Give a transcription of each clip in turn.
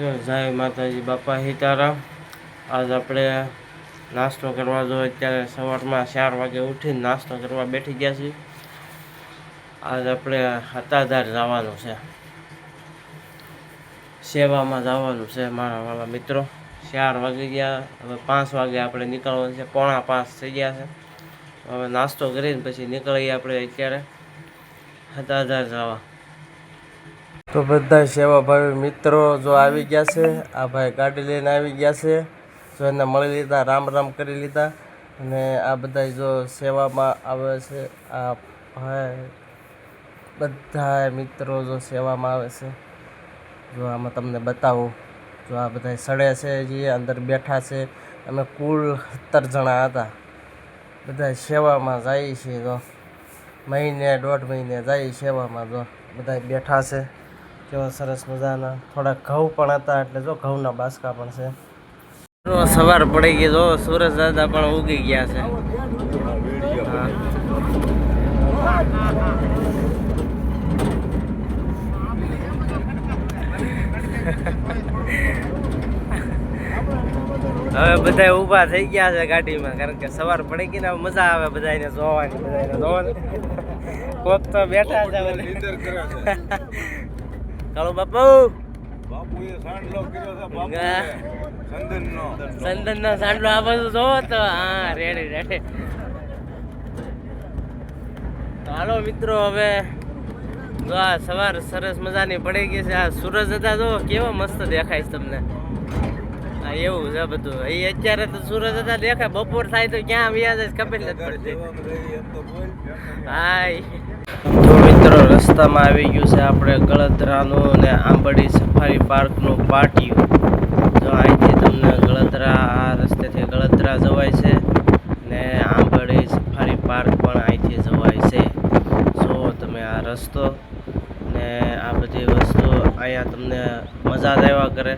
જય માતાજી, બાપા સીતારામ। આજ આપણે નાસ્તો કરવા જો અત્યારે સવારમાં 4 વાગે ઉઠીને નાસ્તો કરવા બેઠી ગયા છીએ। આજ આપણે હતાધાર જવાનું છે, સેવામાં જવાનું છે મારા વાલા મિત્રો। 4 વાગી ગયા, હવે 5 વાગે આપણે નીકળવાનું છે, 4:45 થઈ ગયા છે। હવે નાસ્તો કરીને પછી નીકળીએ આપણે અત્યારે હતાધાર જવા। તો બધા સેવા ભાઈ મિત્રો જો આવી ગયા છે। આ ભાઈ ગાડી લઈને આવી ગયા છે, જો એને મળી લીધા, રામ રામ કરી લીધા। અને આ બધા જો સેવામાં આવે છે, આ ભાઈ બધા મિત્રો જો સેવામાં આવે છે। જો આમાં તમને બતાવું, જો આ બધા સડે છે, જે અંદર બેઠા છે। અમે કુલ 17 જણા હતા, બધા સેવામાં જાય છે। જો મહિને 1.5 મહિને જાય સેવામાં, જો બધા બેઠા છે કેવા સરસ મજાના। થોડા ઘઉં પણ હતા, એટલે જો ઘઉંના બાસકા પણ છે। સવાર પડી ગઈ, જો સૂરજ દાદા પણ ઉગી ગયા છે। હવે બધા ઊભા થઈ ગયા છે ગાડીમાં, કારણ કે સવાર પડી ગઈ ને મજા આવે બધાને જોવાની। કોક તો બેઠા છે કાળુ બાપુ, ચંદન નો સાંડલો આ બધું જોવો તો હા રેડી। તો હાલો મિત્રો, હવે જો આ સવાર સરસ મજાની પડી ગઈ છે। આ સૂરજ હતા જો કેવો મસ્ત દેખાય છે તમને। હા એવું છે બધું, એ અત્યારે તો સૂરજ હતા દેખાય, બપોર થાય તો ક્યાં વ્યાજ ખબર નથી પડતી। હા તો મિત્રો, રસ્તામાં આવી ગયું છે આપણે ગળતરાનું ને આંબડી સફારી પાર્કનું પાટિયું। જો અહીંથી તમને ગળતરા, આ રસ્તેથી ગળતરા જવાય છે ને આંબડી સફારી પાર્ક પણ અહીંથી જવાય છે। જો તમે આ રસ્તો ને આ બધી વસ્તુ અહીંયા તમને મજા જ આવ્યા કરે।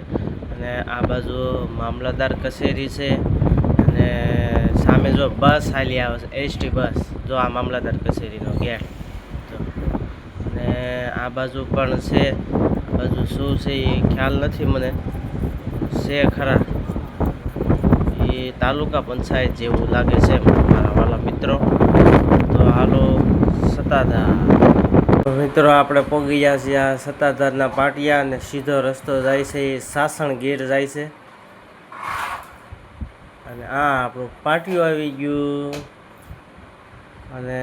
અને આ બાજુ મામલતદાર કચેરી છે, અને સામે જો બસ હાલી આવે છે, એસટી બસ। જો આ મામલતદાર કચેરીનો ગેટ, અને આ બાજુ પણ છે। આ બાજુ શું છે એ ખ્યાલ નથી મને, છે ખરા એ તાલુકા પંચાયત જેવું લાગે છે મારા વાલા મિત્રો। તો હાલો સતાધાર મિત્રો, આપણે પહોંચી ગયા છીએ આ સતાધારના પાટિયા, અને સીધો રસ્તો જાય છે એ સાસણગીર જાય છે। અને આ આપણું પાટિયું આવી ગયું, અને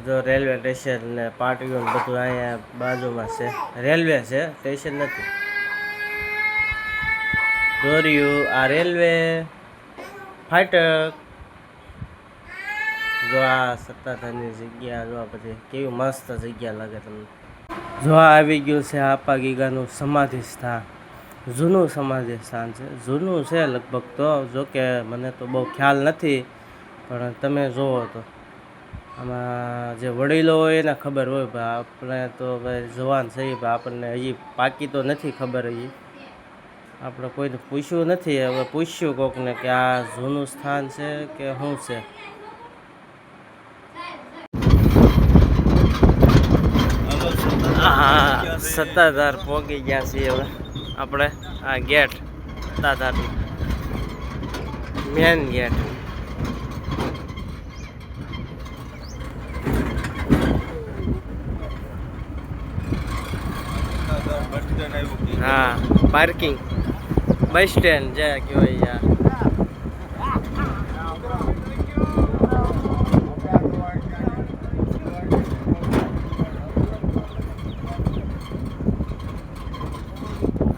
જો રેલવે સ્ટેશન ને પાટિયું બધું અહીંયા બાજુમાં છે। રેલવે છે, સ્ટેશન નથી। દોર્યું આ રેલવે ફાટક। જો આ સત્તાધારની જગ્યા, જો આ બધી કેવી મસ્ત જગ્યા લાગે તમને। જો આ આવી ગયું છે આપા ગીગાનું સમાધિ સ્થાન, જૂનું સમાધિ સ્થાન છે, જૂનું છે લગભગ તો, જોકે મને તો બહુ ખ્યાલ નથી, પણ તમે જુઓ તો આમાં જે વડીલો હોય એને ખબર હોય, ભાઈ આપણે તો ભાઈ જવાન છે, ભાઈ આપણને હજી પાકી તો નથી ખબર, હજી આપણે કોઈને પૂછ્યું નથી। હવે પૂછ્યું કોકને કે આ જૂનું સ્થાન છે કે શું છે। હા સત્તાધાર પહોંચી ગયા છીએ હવે આપણે। આ ગેટ સત્તાધાર મેન ગેટ। હા પાર્કિંગ, બસ સ્ટેન્ડ જ્યાં કહેવાય।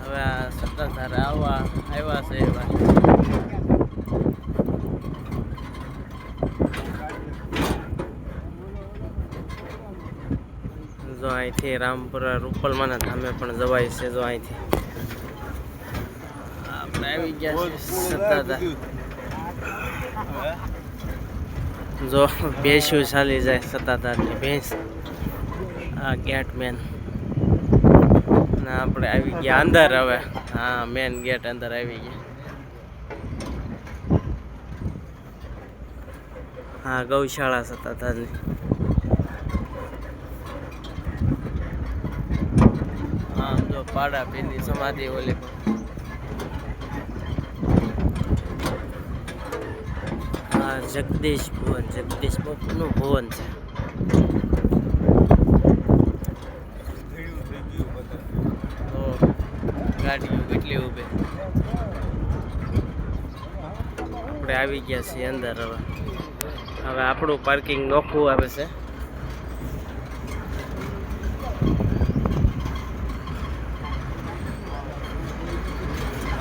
હવે આ સત્તાધાર આવ્યા છે એવા। જો અહીંથી રામપુરા રૂપલમાના ધામે પણ જવાય છે। જો અહીંથી આપણે આવી ગયા છે સત્તાધાર। જો ભેંસું ચાલી જાય સત્તાધારની ભેંસ, આ ગેટ મેન। અને આપણે આવી ગયા અંદર હવે, હા મેન ગેટ અંદર આવી ગયા। હા ગૌશાળા સત્તાધારની। હા જો પાડા પીરની સમાધિ ઓલી આ જગદીશ બાપુનું ભવન છે. તો ગાડીઓ કેટલી ઊભી. આપણે આવી ગયા છીએ અંદર. હવે આપણું પાર્કિંગ નોખું આવે છે.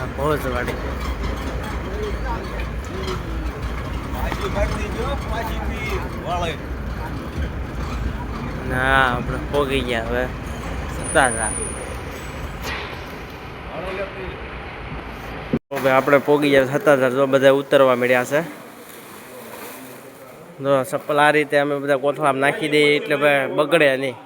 આ ભોજવાડી ના આપણે પોગી ગયા હવે સત્તાધાર. આપણે પોગી ગયા સત્તાધાર. જો બધા ઉતરવા મળ્યા છે. જો ચપ્પલ આ રીતે અમે બધા કોથળામાં નાખી દઈએ એટલે બગડે નહીં.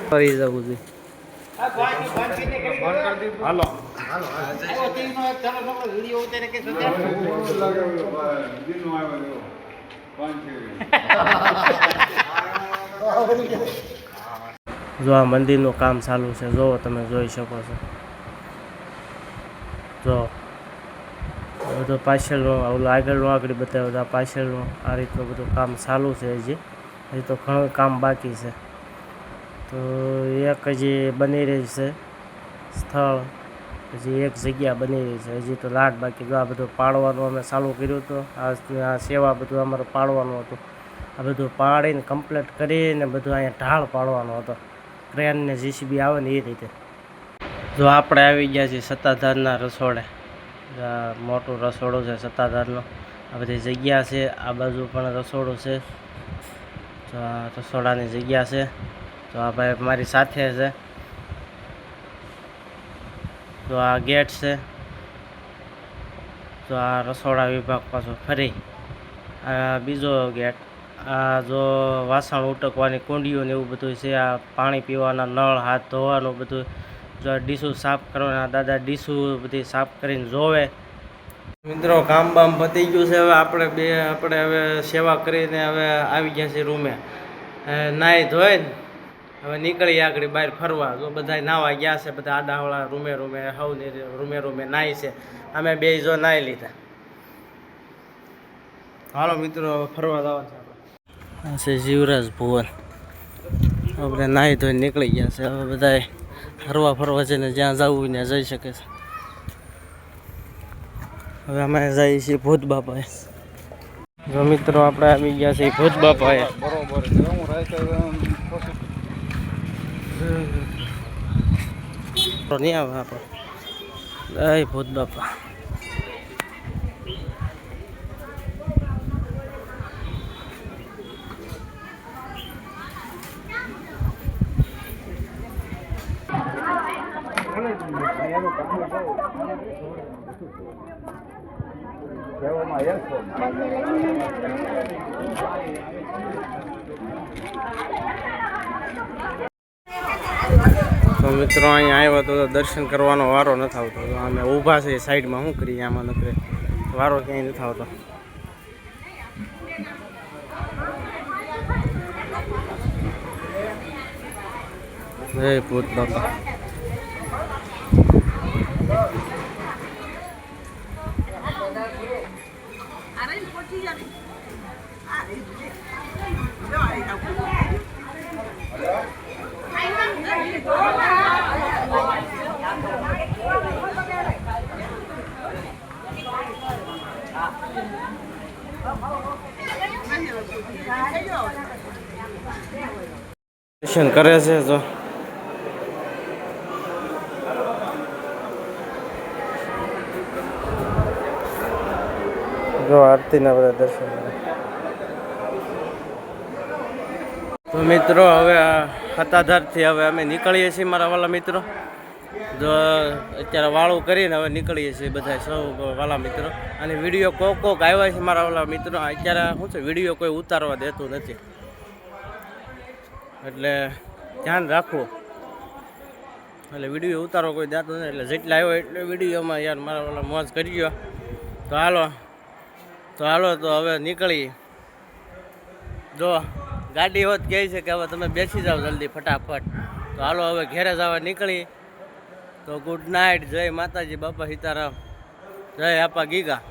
ફરી જવું જોઈએ. હાલો જો આ મંદિરનું કામ ચાલુ છે. જો તમે જોઈ શકો છો. જો બધું પાછળનું ઓલું આગળ બતાવ્યું. આ પાછળનું આ રીતનું બધું કામ ચાલુ છે. હજી તો ઘણું કામ બાકી છે. તો એક હજી બની રહી છે સ્થળ. હજી એક જગ્યા બની રહી છે. હજી તો લાટ બાકી. જો આ બધું પાડવાનું અમે ચાલુ કર્યું હતું. આ સેવા બધું અમારે પાડવાનું હતું. આ બધું પાડીને કમ્પ્લીટ કરીને બધું અહીંયા ઢાળ પાડવાનો હતો. ક્રેન ને જીસીબી આવે ને એ રીતે. જો આપણે આવી ગયા છીએ સત્તાધારના રસોડે. મોટું રસોડું છે સત્તાધારનું. આ બધી જગ્યા છે. આ બાજુ પણ રસોડું છે. તો આ રસોડાની જગ્યા છે. તો આ ભાઈ મારી સાથે છે. તો આ ગેટ છે. તો આ રસોડા વિભાગ પાછો ફરી આ બીજો ગેટ. આ જો વાસણ ઉટકવાની કુંડીઓ ને એવું બધું છે. આ પાણી પીવાના નળ, હાથ ધોવાનું બધું. જો ડીશું સાફ કરવાના દાદા ડીશું બધી સાફ કરીને જોવે. મિત્રો કામ બામ પતી ગયું છે. હવે આપણે હવે સેવા કરીને હવે આવી ગયા છીએ રૂમે. નાહી ધોઈને હવે નીકળી આગળ બહાર ફરવા. જો બધા નાવા ગયા છે. બધા આડાવાળા રૂમે રૂમે નાહી છે. અમે બે જો નાહી લીધા. હાલો મિત્રો હવે ફરવા જવાનું છે. આ છે જીવરાજ ભુવન. આપણે નાહી ધોઈને નીકળી ગયા છે. હવે બધા ફરવા છે ને જ્યાં જવું ત્યાં જઈ શકે છે. હવે અમે જઈએ છીએ ભૂત બાપાએ. જો મિત્રો આપણે આવી ગયા છીએ ભૂત બાપાએ. નહીં આવે આપણે જય ભૂત બાપા. તો મિત્રો અહીંયા આવ્યો તો દર્શન કરવાનો વારો નથી આવતો. તો અમે ઊભા છે સાઈડમાં. શું કરીએ આમાં નથી વારો ક્યાંય નથી આવતો. જય ભૂત બાપા. દર્શન કરે છે. જો આરતીના બધા દર્શન કરે. તો મિત્રો હવે સત્તાધારથી હવે અમે નીકળીએ છીએ મારા વાલા મિત્રો. જો અત્યારે વાળું કરીને હવે નીકળીએ છીએ બધા સૌ વાલા મિત્રો. અને વિડીયો કોક આવ્યા છે મારા વાલા મિત્રો. અત્યારે શું છે, વિડીયો કોઈ ઉતારવા દેતું નથી, એટલે ધ્યાન રાખવું. એટલે વિડીયો ઉતારવા કોઈ દેતું નથી, એટલે જેટલા આવ્યો એટલે વિડીયોમાં યાર મારા વાલા મોજ કરી ગયો. તો હાલો તો હવે નીકળી. જો ગાડી હોત કહે છે કે હવે તમે બેસી જાઓ જલ્દી ફટાફટ. તો હાલો હવે ઘેરે જવા નીકળી. તો ગુડ નાઇટ, જય માતાજી, બાપા સીતારામ, જય આપા ગીગા.